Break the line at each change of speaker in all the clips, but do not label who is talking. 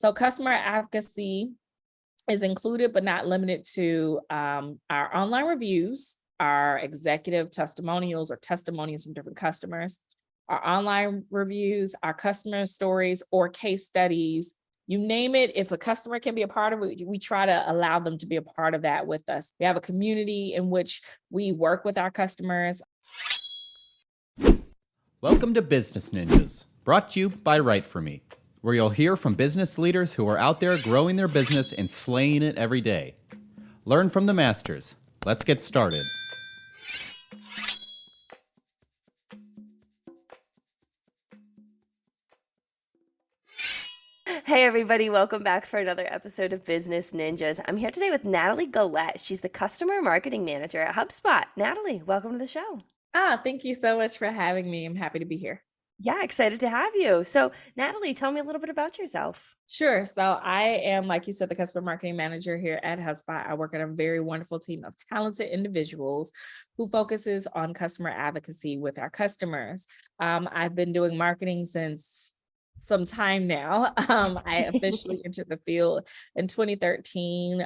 So customer advocacy is included but not limited to our online reviews, our executive testimonials or testimonies from different customers, our online reviews, our customer stories or case studies. You name it, if a customer can be a part of it, we try to allow them to be a part of that with us. We have a community in which we work with our customers.
Welcome to Business Ninjas, brought to you by WriteForMe, where you'll hear from business leaders who are out there growing their business and slaying it every day. Learn from the masters. Let's get started.
Hey everybody, welcome back for another episode of Business Ninjas. I'm here today with Natalie Gullatt. She's the Customer Marketing Manager at HubSpot. Natalie, welcome to the show.
Thank you so much for having me. I'm happy to be here.
Yeah, excited to have you. So Natalie, tell me a little bit about yourself.
Sure. So I am, like you said, the Customer Marketing Manager here at HubSpot. I work on a very wonderful team of talented individuals who focuses on customer advocacy with our customers. I've been doing marketing since some time now. I officially entered the field in 2013.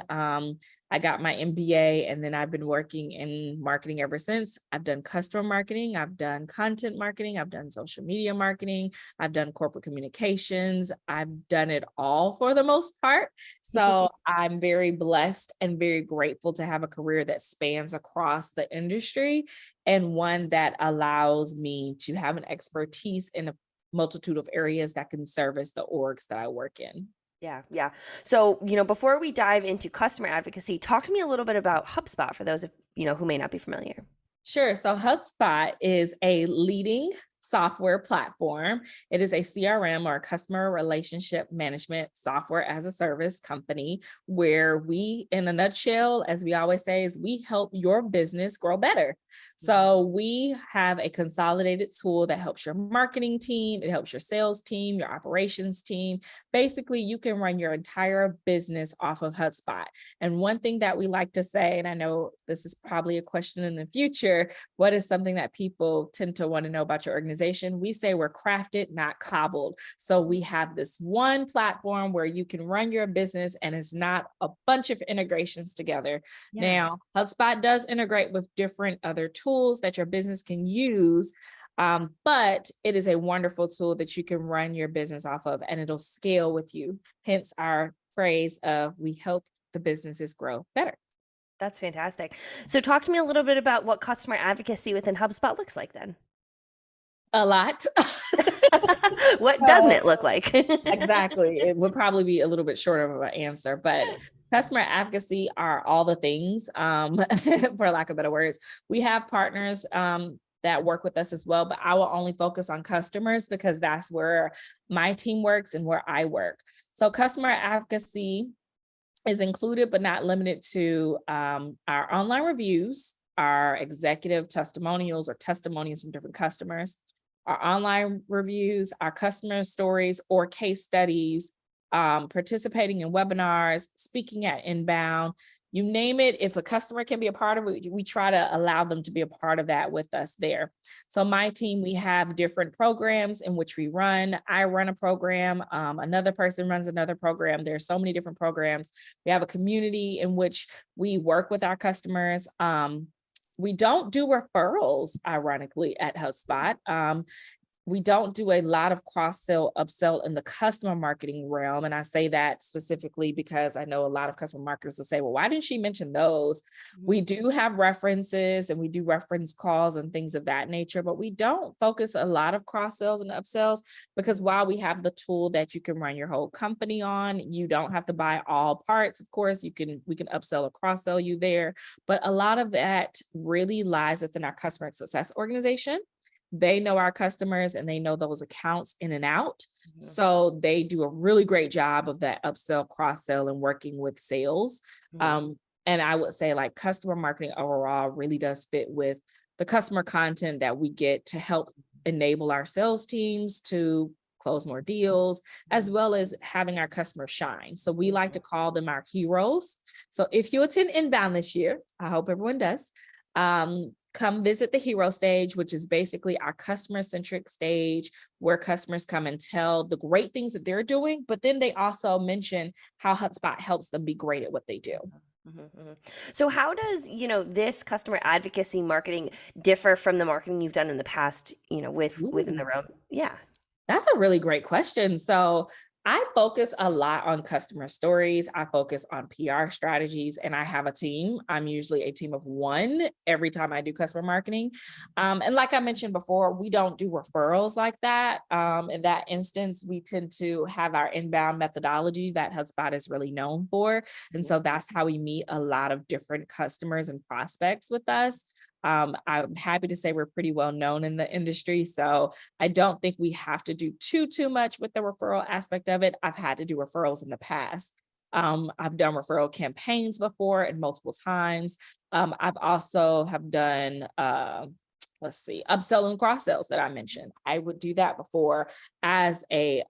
I got my MBA and then I've been working in marketing ever since. I've done customer marketing, I've done content marketing, I've done social media marketing, I've done corporate communications. I've done it all for the most part. So I'm very blessed and very grateful to have a career that spans across the industry and one that allows me to have an expertise in a multitude of areas that can service the orgs that I work in.
Yeah. So, before we dive into customer advocacy, talk to me a little bit about HubSpot for those of, who may not be familiar.
Sure. So HubSpot is a leading software platform. It is a CRM or customer relationship management software as a service company where we, in a nutshell, as we always say, is we help your business grow better. So we have a consolidated tool that helps your marketing team, it helps your sales team, your operations team. Basically, you can run your entire business off of HubSpot. And one thing that we like to say, and I know this is probably a question in the future, what is something that people tend to want to know about your organization? We say we're crafted, not cobbled. So we have this one platform where you can run your business and it's not a bunch of integrations together. Yeah. Now, HubSpot does integrate with different other tools that your business can use, but it is a wonderful tool that you can run your business off of and it'll scale with you. Hence our phrase of we help the businesses grow better.
That's fantastic. So talk to me a little bit about what customer advocacy within HubSpot looks like then.
A lot.
What doesn't it look like?
Exactly. It would probably be a little bit shorter of an answer, but customer advocacy are all the things, for lack of better words. We have partners that work with us as well, but I will only focus on customers because that's where my team works and where I work. So customer advocacy is included but not limited to our online reviews, our executive testimonials or testimonies from different customers, our online reviews, our customer stories or case studies, participating in webinars, speaking at Inbound, you name it. If a customer can be a part of it, we try to allow them to be a part of that with us there. So my team, we have different programs in which we run. I run a program, another person runs another program. There's so many different programs. We have a community in which we work with our customers. We don't do referrals, ironically, at HubSpot. We don't do a lot of cross-sell, upsell in the customer marketing realm. And I say that specifically because I know a lot of customer marketers will say, well, why didn't she mention those? We do have references and we do reference calls and things of that nature, but we don't focus a lot of cross-sells and upsells because while we have the tool that you can run your whole company on, you don't have to buy all parts. Of course, we can upsell or cross-sell you there, but a lot of that really lies within our customer success organization. They know our customers and they know those accounts in and out. Mm-hmm. So they do a really great job of that upsell, cross-sell, and working with sales. Mm-hmm. And I would say like customer marketing overall really does fit with the customer content that we get to help enable our sales teams to close more deals, as well as having our customers shine. So we like to call them our heroes. So if you attend Inbound this year, I hope everyone does, come visit the hero stage, which is basically our customer-centric stage where customers come and tell the great things that they're doing, but then they also mention how HubSpot helps them be great at what they do.
So how does, this customer advocacy marketing differ from the marketing you've done in the past, within the realm? Yeah.
That's a really great question. So I focus a lot on customer stories. I focus on PR strategies, and I have a team. I'm usually a team of one every time I do customer marketing. And like I mentioned before, we don't do referrals like that. In that instance, we tend to have our inbound methodology that HubSpot is really known for. And so that's how we meet a lot of different customers and prospects with us. I'm happy to say we're pretty well known in the industry. So I don't think we have to do too much with the referral aspect of it. I've had to do referrals in the past. I've done referral campaigns before and multiple times. I've also have done, upsell and cross sells that I mentioned. I would do that before as a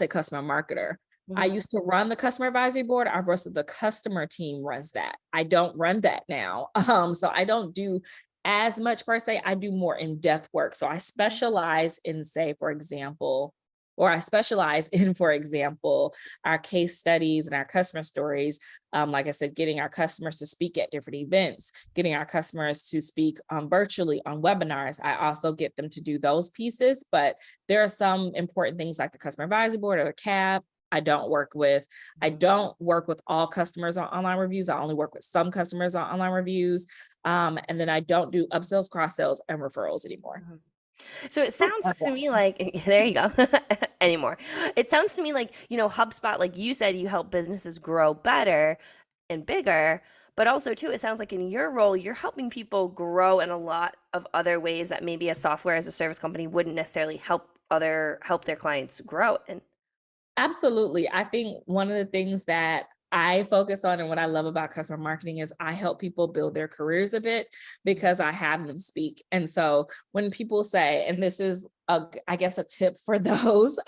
customer marketer. I used to run the customer advisory board. Our rest of the customer team runs that. I don't run that now. So I don't do as much per se. I do more in-depth work. So I specialize in, for example, our case studies and our customer stories. Like I said, getting our customers to speak at different events, getting our customers to speak virtually on webinars. I also get them to do those pieces, but there are some important things like the customer advisory board or the CAB. I don't work with all customers on online reviews. I only work with some customers on online reviews. And then I don't do upsells, cross sells, and referrals anymore.
So it sounds to me like, there you go, anymore. It sounds to me like, HubSpot, like you said, you help businesses grow better and bigger, but also too, it sounds like in your role, you're helping people grow in a lot of other ways that maybe a software as a service company wouldn't necessarily help their clients grow. And
absolutely. I think one of the things that I focus on and what I love about customer marketing is I help people build their careers a bit because I have them speak. And so when people say, and this is I guess a tip for those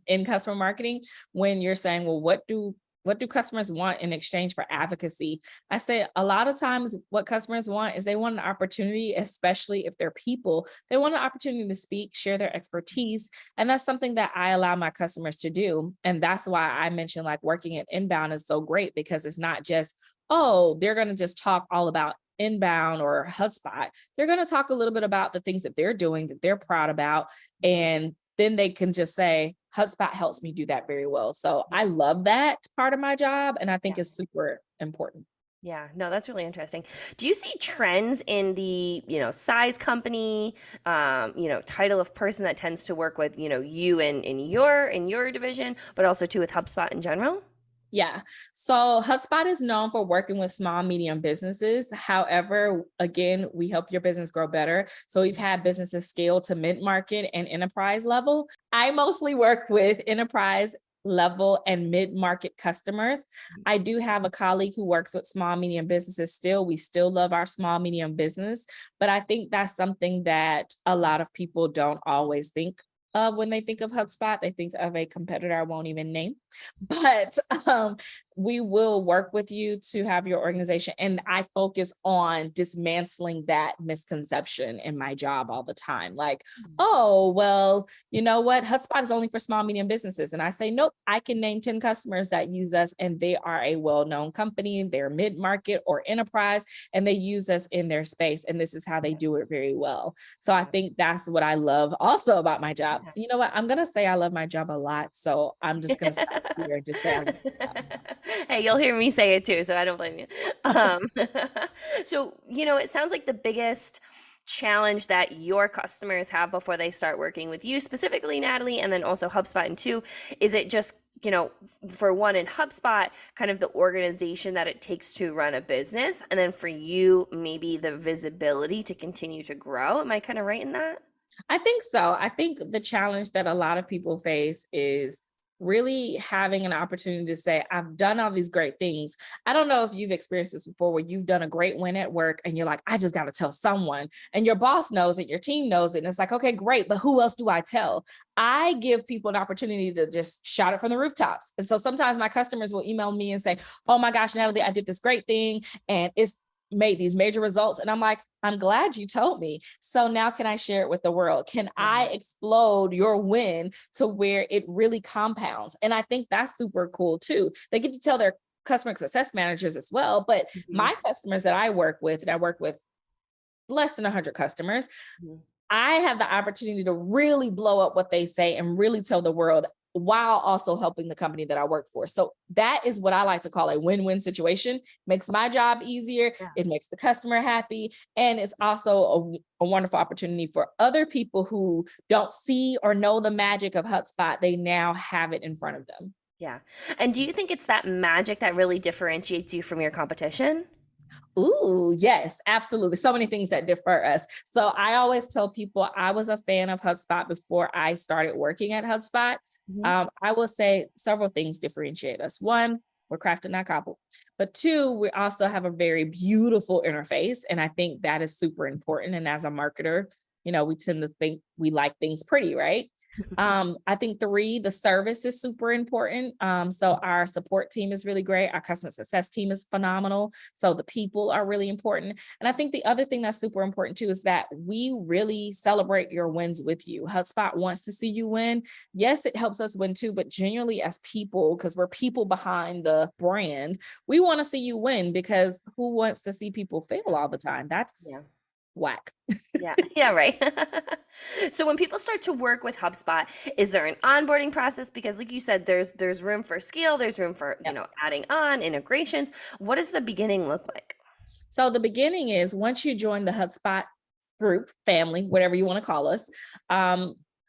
in customer marketing, when you're saying, well, what do customers want in exchange for advocacy? I say a lot of times what customers want is they want an opportunity, especially if they're people, they want an opportunity to speak, share their expertise. And that's something that I allow my customers to do. And that's why I mentioned like working at inbound is so great because it's not just, oh, they're going to just talk all about inbound or HubSpot. They're going to talk a little bit about the things that they're doing that they're proud about. And then they can just say, HubSpot helps me do that very well. So I love that part of my job. And I think it's super important.
Yeah, no, that's really interesting. Do you see trends in the, size company, title of person that tends to work with, you in your division, but also too with HubSpot in general?
Yeah. So HubSpot is known for working with small, medium businesses. However, again, we help your business grow better. So we've had businesses scale to mid-market and enterprise level. I mostly work with enterprise level and mid-market customers. I do have a colleague who works with small, medium businesses still. We still love our small, medium business, but I think that's something that a lot of people don't always think of when they think of HubSpot. They think of a competitor I won't even name, but we will work with you to have your organization. And I focus on dismantling that misconception in my job all the time. Like, oh, well, you know what? HubSpot is only for small, medium businesses. And I say, nope, I can name 10 customers that use us and they are a well-known company. They're mid-market or enterprise, and they use us in their space. And this is how they do it very well. So I think that's what I love also about my job. You know what? I'm going to say I love my job a lot. So I'm just going to stop here and just say I love my job.
Hey, you'll hear me say it too, so I don't blame you. So, it sounds like the biggest challenge that your customers have before they start working with you, specifically Natalie, and then also HubSpot and two, is it just, for one in HubSpot, kind of the organization that it takes to run a business, and then for you, maybe the visibility to continue to grow. Am I kind of right in that?
I think so. I think the challenge that a lot of people face is really having an opportunity to say, I've done all these great things. I don't know if you've experienced this before where you've done a great win at work and you're like, I just got to tell someone, and your boss knows it, your team knows it. And it's like, okay, great. But who else do I tell? I give people an opportunity to just shout it from the rooftops. And so sometimes my customers will email me and say, oh my gosh, Natalie, I did this great thing. And it's made these major results. And I'm like, I'm glad you told me. So now can I share it with the world? Can I explode your win to where it really compounds? And I think that's super cool too. They get to tell their customer success managers as well. But my customers that I work with, and I work with less than 100 customers, I have the opportunity to really blow up what they say and really tell the world while also helping the company that I work for. So that is what I like to call a win-win situation. Makes my job easier. It makes the customer happy. And it's also a wonderful opportunity for other people who don't see or know the magic of HubSpot. They now have it in front of them.
Yeah. And do you think it's that magic that really differentiates you from your competition?
Ooh, yes, absolutely. So many things that differ us. So I always tell people I was a fan of HubSpot before I started working at HubSpot. I will say several things differentiate us. One, we're crafted, not cobbled. But two, we also have a very beautiful interface. And I think that is super important. And as a marketer, we tend to think we like things pretty, right? I think three, the service is super important. So our support team is really great. Our customer success team is phenomenal. So the people are really important. And I think the other thing that's super important too is that we really celebrate your wins with you. HubSpot wants to see you win. Yes, it helps us win too, but genuinely as people, because we're people behind the brand, we want to see you win, because who wants to see people fail all the time? That's whack.
Yeah, right. So when people start to work with HubSpot, is there an onboarding process? Because like you said, there's room for scale, there's room for, adding on integrations. What does the beginning look like?
So the beginning is once you join the HubSpot group, family, whatever you want to call us,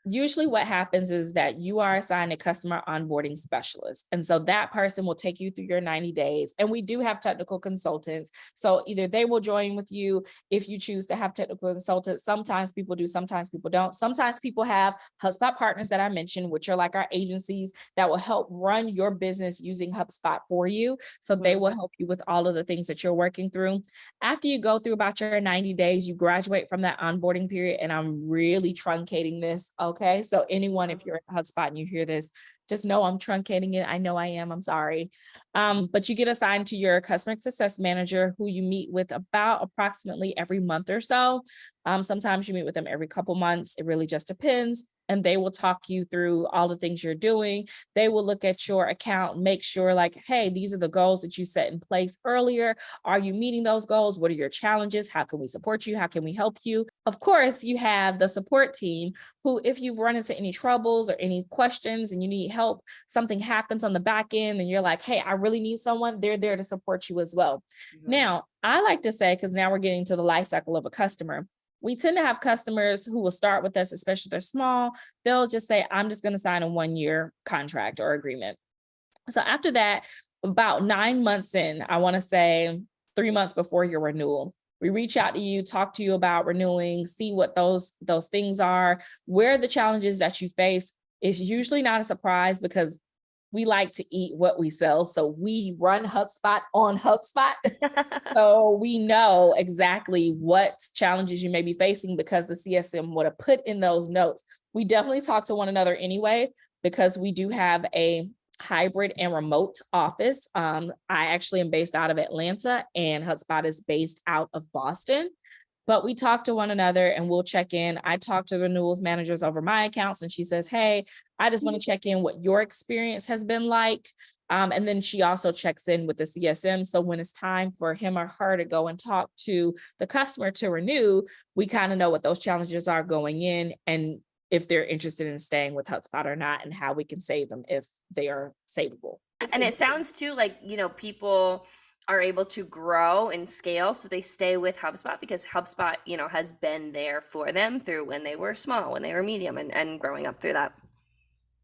usually what happens is that you are assigned a customer onboarding specialist. And so that person will take you through your 90 days. And we do have technical consultants. So either they will join with you if you choose to have technical consultants. Sometimes people do, sometimes people don't. Sometimes people have HubSpot partners that I mentioned, which are like our agencies that will help run your business using HubSpot for you. So they will help you with all of the things that you're working through. After you go through about your 90 days, you graduate from that onboarding period. And I'm really truncating this. Okay. So anyone, if you're in HubSpot and you hear this, just know I'm truncating it. I know I am. I'm sorry. But you get assigned to your customer success manager, who you meet with about approximately every month or so. Sometimes you meet with them every couple months. It really just depends. And they will talk you through all the things you're doing. They will look at your account, make sure like, hey, these are the goals that you set in place earlier. Are you meeting those goals? What are your challenges? How can we support you? How can we help you? Of course, you have the support team who, if you've run into any troubles or any questions and you need help, something happens on the back end and you're like, hey, I really need someone, they're there to support you as well. Now, I like to say, because now we're getting to the life cycle of a customer, we tend to have customers who will start with us, especially if they're small. They'll just say, I'm just going to sign a 1-year contract or agreement. So after that, about 9 months in, I want to say 3 months before your renewal, we reach out to you, talk to you about renewing, see what those things are, where the challenges that you face. Is usually not a surprise because we like to eat what we sell. So we run HubSpot on HubSpot. So we know exactly what challenges you may be facing because the CSM would have put in those notes. We definitely talk to one another anyway, because we do have a hybrid and remote office. I actually am based out of Atlanta and HubSpot is based out of Boston. But we talk to one another and we'll check in. I talk to the renewals managers over my accounts and she says, hey, I just want to check in what your experience has been like. And then she also checks in with the CSM. So when it's time for him or her to go and talk to the customer to renew, we kind of know what those challenges are going in and if they're interested in staying with HubSpot or not, and how we can save them if they are savable.
And it sounds too like, people are able to grow and scale, so they stay with HubSpot because HubSpot, has been there for them through when they were small, when they were medium, and growing up through that.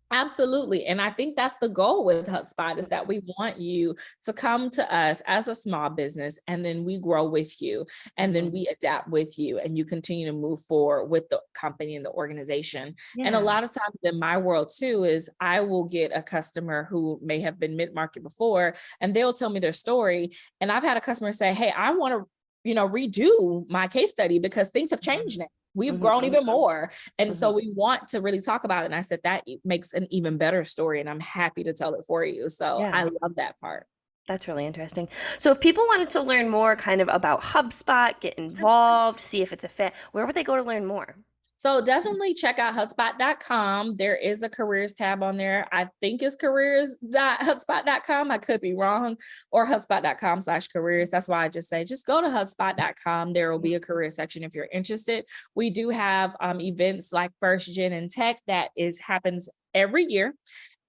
Absolutely. And I think that's the goal with HubSpot, is that we want you to come to us as a small business, and then we grow with you, and then we adapt with you, and you continue to move forward with the company and the organization. And a lot of times in my world too, is I will get a customer who may have been mid-market before, and they'll tell me their story. And I've had a customer say, hey, I want to, redo my case study because things have changed now. We've grown even more. And so we want to really talk about it. And I said, that makes an even better story. And I'm happy to tell it for you. So I love that part.
That's really interesting. So if people wanted to learn more kind of about HubSpot, get involved, see if it's a fit, where would they go to learn more?
So definitely check out HubSpot.com. There is a careers tab on there. I think it's careers.hubspot.com. I could be wrong, or hubspot.com/careers. That's why I just say, just go to hubspot.com. There will be a career section if you're interested. We do have events like First Gen in Tech that happens every year.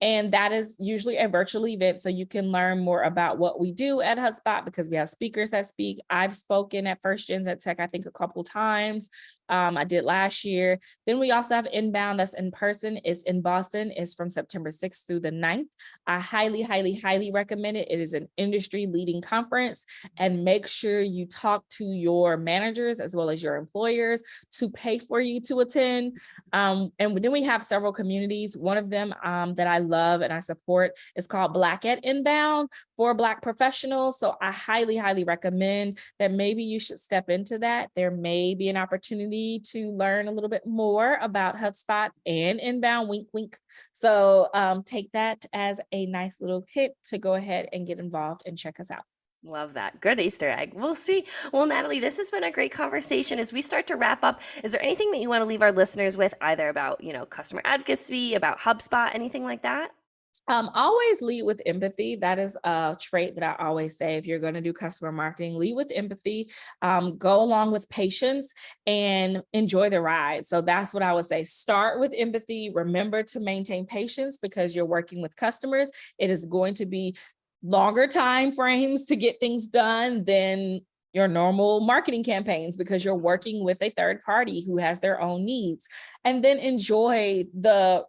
And that is usually a virtual event. So you can learn more about what we do at HubSpot because we have speakers that speak. I've spoken at First Gens at Tech, I think a couple times. I did last year. Then we also have Inbound that's in person. It's in Boston. It's from September 6th through the 9th. I highly, highly, highly recommend it. It is an industry leading conference, and make sure you talk to your managers as well as your employers to pay for you to attend. And then we have several communities. One of them that I love and I support is called Black at Inbound for Black professionals. So I highly, highly recommend that maybe you should step into that. There may be an opportunity to learn a little bit more about HubSpot and Inbound, wink, wink. So take that as a nice little hit to go ahead and get involved and check us out.
Love that. Good Easter egg. We'll see. Well, Natalie, this has been a great conversation. As we start to wrap up, is there anything that you want to leave our listeners with, either about, customer advocacy, about HubSpot, anything like that?
Always lead with empathy. That is a trait that I always say. If you're going to do customer marketing, lead with empathy, go along with patience, and enjoy the ride. So that's what I would say. Start with empathy. Remember to maintain patience because you're working with customers. It is going to be longer time frames to get things done than your normal marketing campaigns because you're working with a third party who has their own needs. And then enjoy the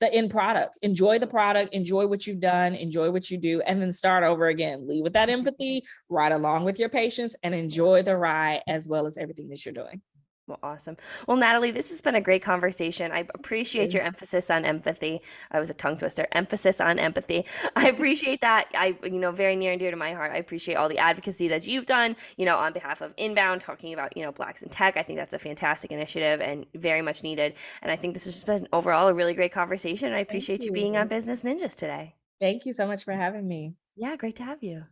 end product. Enjoy the product, enjoy what you've done, enjoy what you do, and then start over again. Lead with that empathy, ride along with your patience, and enjoy the ride as well as everything that you're doing.
Well, awesome. Well, Natalie, this has been a great conversation. I appreciate your emphasis on empathy. I was a tongue twister. Emphasis on empathy. I appreciate that. Very near and dear to my heart. I appreciate all the advocacy that you've done, on behalf of Inbound, talking about, Blacks in tech. I think that's a fantastic initiative and very much needed. And I think this has just been overall a really great conversation. And I appreciate you being on Business Ninjas today.
Thank you so much for having me.
Yeah, great to have you.